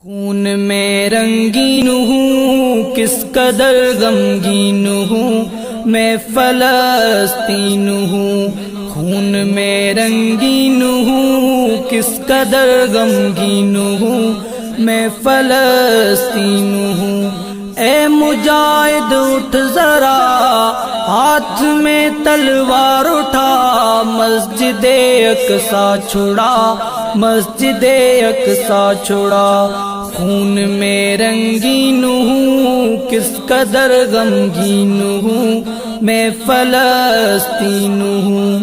خون میں رنگین ہوں کس قدر غمگین ہوں میں فلسطین ہوں، خون میں رنگین ہوں کس قدر غمگین ہوں میں فلسطین ہوں۔ اے مجاہد اٹھ ذرا ہاتھ میں تلوار اٹھا، مسجد اقصی چھڑا، مسجد اقصی چھڑا۔ خون میں رنگین ہوں کس قدر غمگین ہوں میں فلسطین ہوں۔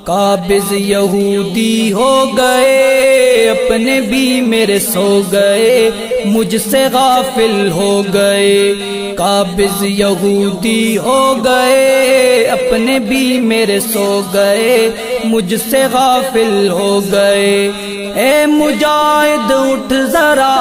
قابض یہودی ہو گئے اپنے بھی میرے سو گئے، مجھ سے غافل ہو گئے۔ قابض یہودی ہو گئے اپنے بھی میرے سو گئے، مجھ سے غافل ہو گئے۔ اے مجاہد اٹھ ذرا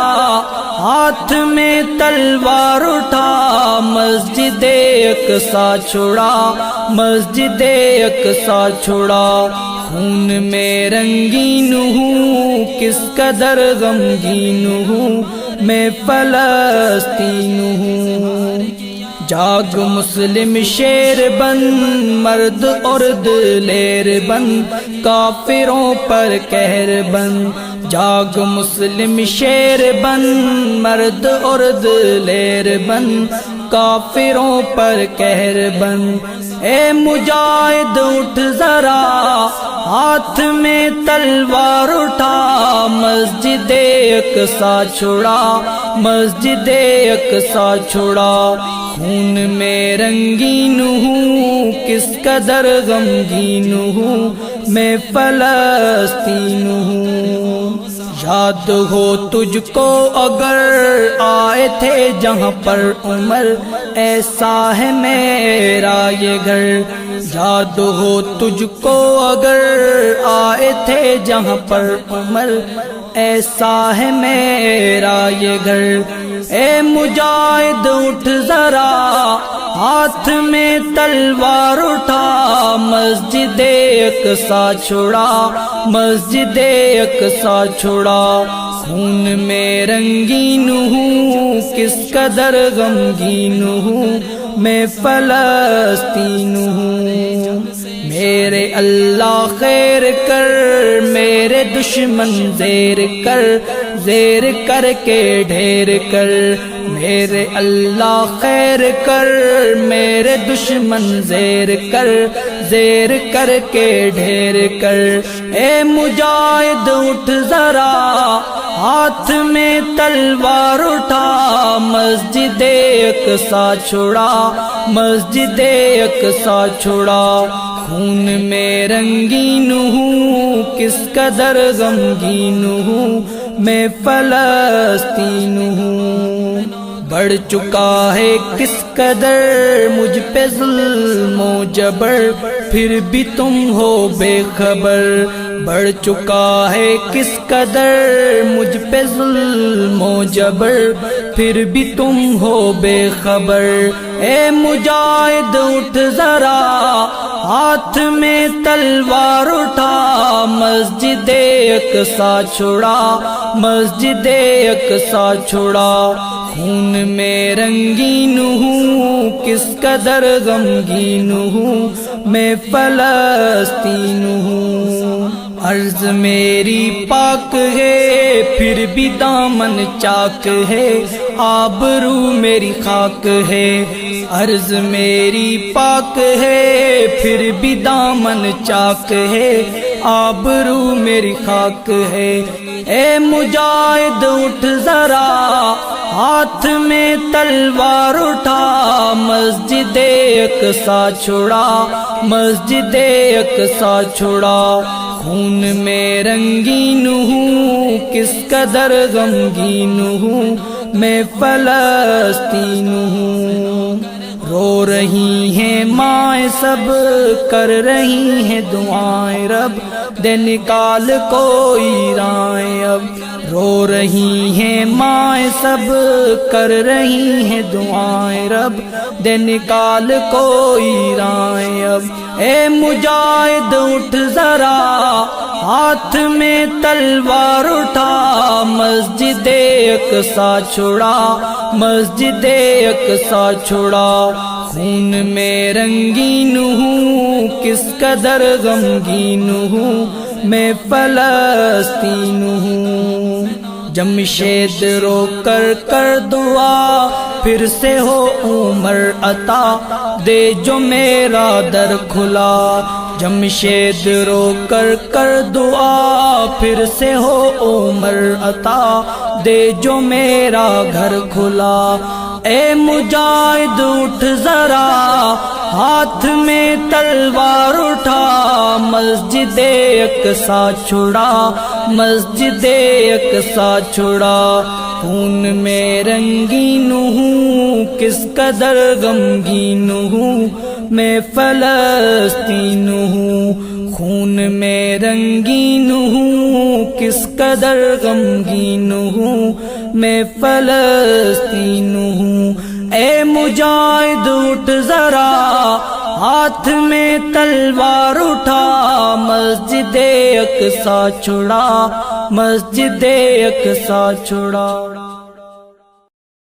ہاتھ میں تلوار اٹھا، مسجد اقصی چھڑا، مسجد اقصی چھڑا۔ خون میں رنگین ہوں کس قدر غمگین ہوں میں فلسطین ہوں۔ جاگ مسلم شیر بن، مرد اور دلیر بن، کافروں پر قہر بن۔ جاگ مسلم شیر بن، مرد اور دلیر بن، کافروں پر قہر بن۔ اے مجاہد اٹھ ذرا ہاتھ میں تلوار اٹھا، مسجد اقصی چھڑا، مسجد اقصی چھڑا۔ خون میں رنگین ہوں کس قدر غمگین ہوں میں فلسطین ہوں۔ یاد ہو تجھ کو اگر آئے تھے جہاں پر عمر، ایسا ہے میرا یہ گھر۔ یاد ہو تجھ کو اگر آئے تھے جہاں پر عمر، ایسا ہے میرا یہ گھر۔ اے مجاہد اٹھ ذرا ہاتھ میں تلوار اٹھا، مسجد اقصی چھڑا، مسجد اقصی چھڑا۔ خون میں رنگین ہوں کس قدر غمگین ہوں میں فلسطین ہوں۔ میرے اللہ خیر کر، میرے دشمن زیر کر، زیر کر کے ڈھیر کر۔ میرے اللہ خیر کر، میرے دشمن زیر کر، زیر کر کے ڈھیر کر۔ اے مجاہد اٹھ ذرا ہاتھ میں تلوار اٹھا، مسجد اقصی چھڑا، مسجد اقصی چھڑا۔ خون میں رنگین ہوں کس قدر غمگین ہوں میں فلسطین ہوں۔ بڑھ چکا ہے کس قدر مجھ پہ ظلم و جبر، پھر بھی تم ہو بے خبر۔ بڑھ چکا ہے کس قدر مجھ پہ ظلم و جبر، پھر بھی تم ہو بے خبر۔ اے مجاہد اٹھ ذرا ہاتھ میں تلوار اٹھا، مسجد اقصی چھڑا، مسجد اقصی چھڑا۔ خون میں رنگین ہوں کس قدر غمگین ہوں میں فلسطین ہوں۔ عرض میری پاک ہے پھر بھی دامن چاک ہے، آبرو میری خاک ہے۔ عرض میری پاک ہے پھر بھی دامن چاک ہے، آبرو میری خاک ہے۔ اے مجاہد اٹھ ذرا ہاتھ میں تلوار اٹھا، مسجد اقصی چھڑا، مسجد اقصی چھڑا۔ خون میں رنگین ہوں کس قدر غمگین ہوں میں فلسطین ہوں۔ رو رہی ہیں مائیں سب، کر رہی ہیں دعائیں رب، دے نکال کوئی رائیں اب۔ رو رہی ہیں مائیں سب کر رہی ہیں دعائیں رب دے نکال کوئی رائیں اب اے مجاہد اٹھ ذرا ہاتھ میں تلوار اٹھا مسجد اقصی چھڑا مسجد اقصی چھڑا خون میں رنگین ہوں کس قدر غمگین ہوں میں فلسطین ہوں جمشید رو کر دعا پھر سے ہو عمر عطا دے جو میرا در کھلا جمشید رو کر دعا پھر سے ہو عمر عطا دے جو میرا گھر کھلا اے مجاہد اٹھ ذرا ہاتھ میں تلوار اٹھا مسجد اقصی چھڑا مسجد اقصی چھڑا خون میں رنگین ہوں کس قدر غمگین ہوں میں فلسطین ہوں خون میں رنگین ہوں کس قدر غمگین ہوں میں فلسطین ہوں اے مجاہد اٹھ ذرا ہاتھ میں تلوار اٹھا مسجد اقصی چھڑا مسجد اقصی چھڑا